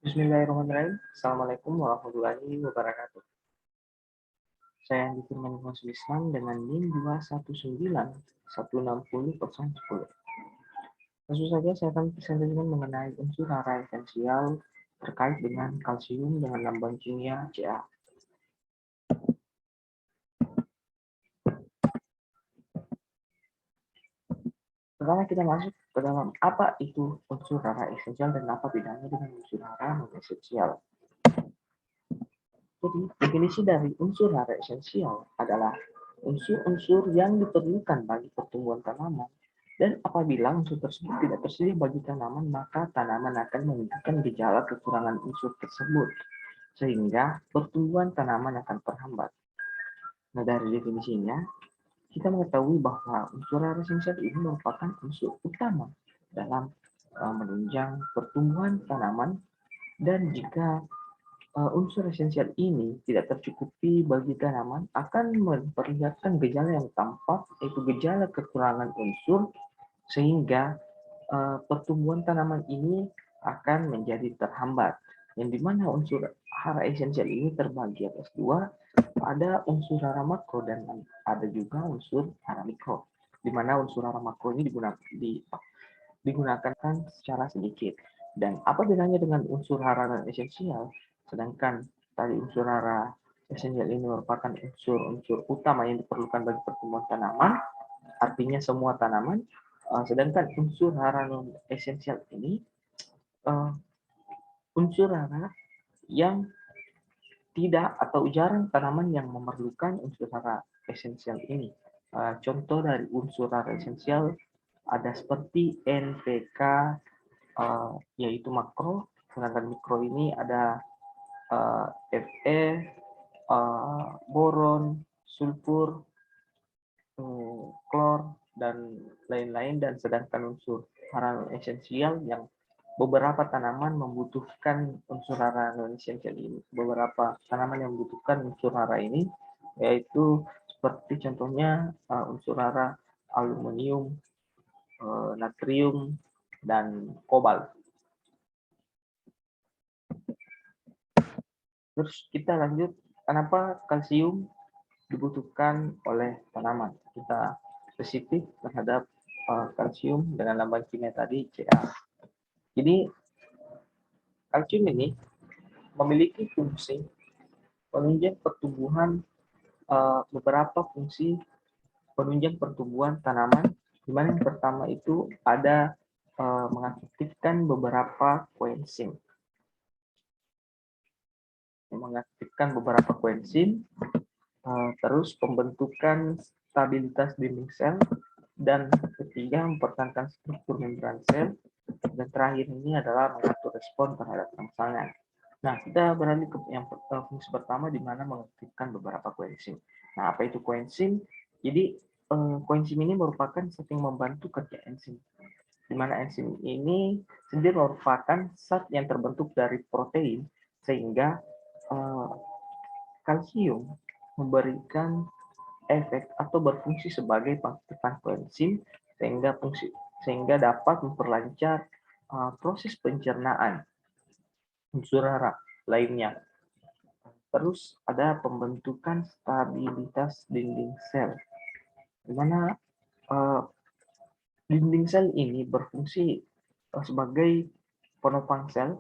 Bismillahirrahmanirrahim. Assalamualaikum warahmatullahi wabarakatuh. Saya Andi Firman Islam dengan NIM 219160010. Langsung saja saya akan presentasikan mengenai unsur hara esensial terkait dengan kalsium dengan lambang kimia Ca. Pertama kita masuk ke dalam apa itu unsur hara esensial dan apa bedanya dengan unsur hara non esensial. Jadi, definisi dari unsur hara esensial adalah unsur-unsur yang diperlukan bagi pertumbuhan tanaman, dan apabila unsur tersebut tidak tersedia bagi tanaman, maka tanaman akan menunjukkan gejala kekurangan unsur tersebut, sehingga pertumbuhan tanaman akan terhambat. Nah, dari definisinya, kita mengetahui bahwa unsur hara esensial ini merupakan unsur utama dalam menunjang pertumbuhan tanaman, dan jika unsur esensial ini tidak tercukupi bagi tanaman akan memperlihatkan gejala yang tampak, yaitu gejala kekurangan unsur, sehingga pertumbuhan tanaman ini akan menjadi terhambat. Yang dimana unsur hara esensial ini terbagi atas dua, ada unsur hara makro dan ada juga unsur hara mikro. Dimana unsur hara makro ini digunakan secara sedikit. Dan apa bedanya dengan unsur hara non esensial? Sedangkan tadi unsur hara esensial ini merupakan unsur-unsur utama yang diperlukan bagi pertumbuhan tanaman, artinya semua tanaman. Sedangkan unsur hara non esensial ini unsur hara yang tidak atau jarang tanaman yang memerlukan unsur hara esensial ini. Contoh dari unsur hara esensial ada seperti NPK, yaitu makro, sedangkan mikro ini ada Fe, boron, sulfur, klor, dan lain-lain. Dan sedangkan unsur hara non esensial yang beberapa tanaman membutuhkan unsur hara non esensial ini. Beberapa tanaman yang membutuhkan unsur hara ini yaitu seperti contohnya unsur hara aluminium, natrium, dan kobalt. Terus kita lanjut, kenapa kalsium dibutuhkan oleh tanaman? Kita spesifik terhadap kalsium dengan lambang kimia tadi Ca. Jadi kalsium ini memiliki fungsi penunjang pertumbuhan, beberapa fungsi penunjang pertumbuhan tanaman, di mana yang pertama itu ada mengaktifkan beberapa koenzim. Terus pembentukan stabilitas dinding sel, dan ketiga mempertahankan struktur membran sel, dan terakhir ini adalah mengatur respon terhadap rangsangan. Nah, kita beralih ke yang fungsi pertama, di mana mengaktifkan beberapa koenzim. Nah, apa itu koenzim? Jadi koenzim ini merupakan setting membantu kerja enzim, di mana enzim ini sendiri merupakan zat yang terbentuk dari protein, sehingga kalsium memberikan efek atau berfungsi sebagai pengaktifan koenzim, sehingga dapat memperlancar proses pencernaan unsur hara lainnya. Terus ada pembentukan stabilitas dinding sel, di mana dinding sel ini berfungsi sebagai penopang sel,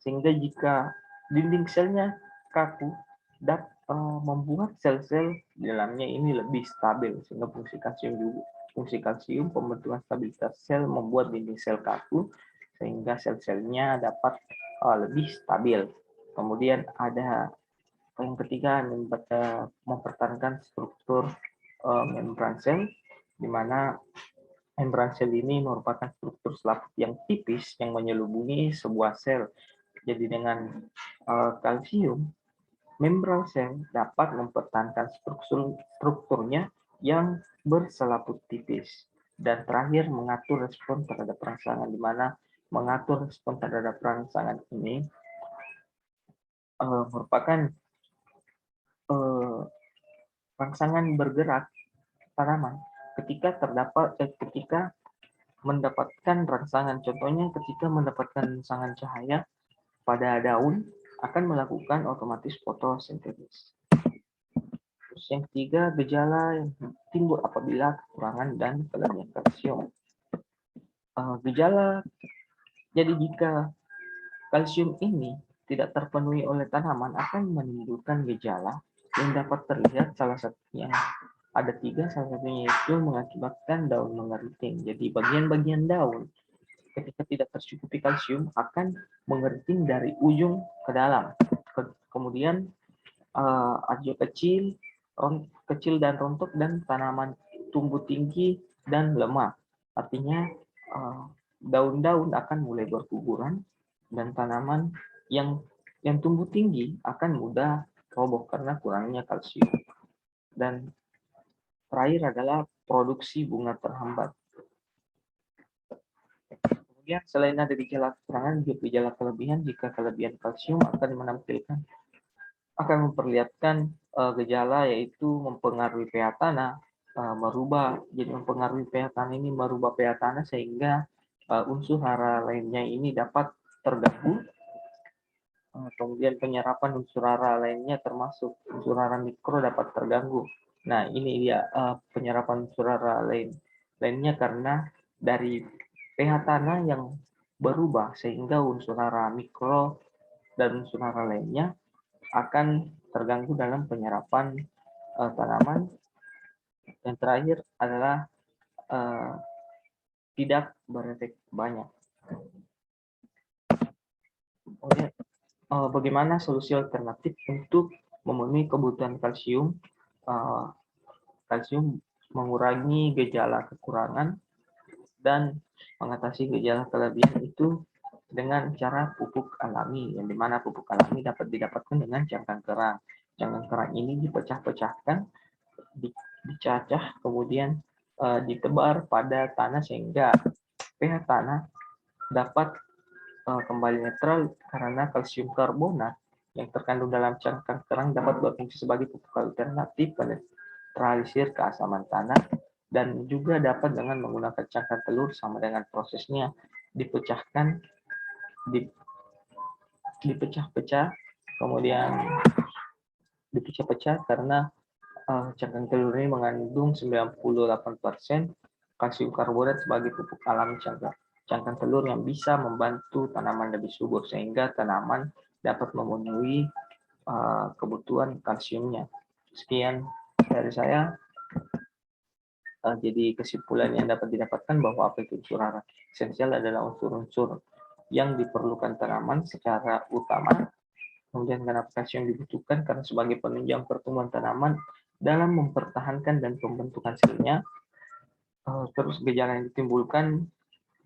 sehingga jika dinding selnya kaku, dapat membuat sel-sel di dalamnya ini lebih stabil, sehingga fungsi kalsium pembentukan stabilitas sel membuat dinding sel kaku, sehingga sel-selnya dapat lebih stabil. Kemudian ada yang ketiga, mempertahankan struktur membran sel, di mana membran sel ini merupakan struktur selaput yang tipis yang menyelubungi sebuah sel. Jadi dengan kalsium, membran sel dapat mempertahankan strukturnya yang berselaput tipis. Dan terakhir, mengatur respon terhadap rangsangan, di mana mengatur respon terhadap rangsangan ini merupakan rangsangan bergerak tanaman ketika mendapatkan rangsangan. Contohnya ketika mendapatkan rangsangan cahaya, pada daun akan melakukan otomatis fotosintesis. Terus yang ketiga, gejala yang timbul apabila kekurangan dan kelebihan kalsium. Gejala, jadi jika kalsium ini tidak terpenuhi oleh tanaman akan menimbulkan gejala yang dapat terlihat, salah satunya ada 3, salah satunya itu mengakibatkan daun mengeriting. Jadi bagian-bagian daun ketika tidak tercukupi kalsium akan mengeriting dari ujung ke dalam. Kemudian ajo kecil dan rontok, dan tanaman tumbuh tinggi dan lemah. Artinya daun-daun akan mulai berguguran dan tanaman yang tumbuh tinggi akan mudah roboh karena kurangnya kalsium. Dan terakhir adalah produksi bunga terhambat. Kemudian selain ada gejala kekurangan, juga gejala kelebihan. Jika kelebihan kalsium akan memperlihatkan gejala, yaitu mempengaruhi pH tanah, mempengaruhi pH tanah ini merubah pH tanah sehingga unsur hara lainnya ini dapat terganggu. Kemudian penyerapan unsur hara lainnya termasuk unsur hara mikro dapat terganggu. Nah, ini dia penyerapan unsur hara lainnya karena dari pH tanah yang berubah sehingga unsur hara mikro dan unsur hara lainnya akan terganggu dalam penyerapan tanaman. Yang terakhir adalah tidak berefek banyak. Kemudian bagaimana solusi alternatif untuk memenuhi kebutuhan kalsium? Kalsium mengurangi gejala kekurangan dan mengatasi gejala kelebihan itu dengan cara pupuk alami, yang dimana pupuk alami dapat didapatkan dengan cangkang kerang. Cangkang kerang ini dipecah-pecahkan, dicacah, kemudian ditebar pada tanah sehingga pH tanah dapat kembali netral karena kalsium karbonat yang terkandung dalam cangkang kerang dapat berfungsi sebagai pupuk alternatif menetralisir keasaman tanah, dan juga dapat dengan menggunakan cangkang telur sama dengan prosesnya dipecahkan, dipecah-pecah, kemudian dipecah-pecah karena cangkang telur ini mengandung 98% kalsium karbonat sebagai pupuk alami cangkang telur yang bisa membantu tanaman lebih subur sehingga tanaman dapat memenuhi kebutuhan kalsiumnya. Sekian dari saya. Jadi kesimpulan yang dapat didapatkan bahwa apa itu unsur hara esensial adalah unsur-unsur yang diperlukan tanaman secara utama. Kemudian kenapa kalsium dibutuhkan? Karena sebagai penunjang pertumbuhan tanaman dalam mempertahankan dan pembentukan selnya. Terus gejala yang ditimbulkan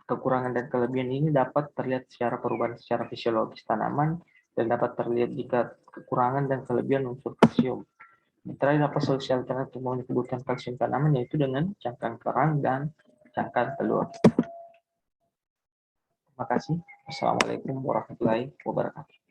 kekurangan dan kelebihan ini dapat terlihat secara perubahan secara fisiologis tanaman dan dapat terlihat jika kekurangan dan kelebihan unsur kalsium. Terakhir, apa solusi alternatif memenuhi kebutuhan kalsium tanaman, yaitu dengan cangkang kerang dan cangkang telur. Terima kasih. Wassalamualaikum warahmatullahi wabarakatuh.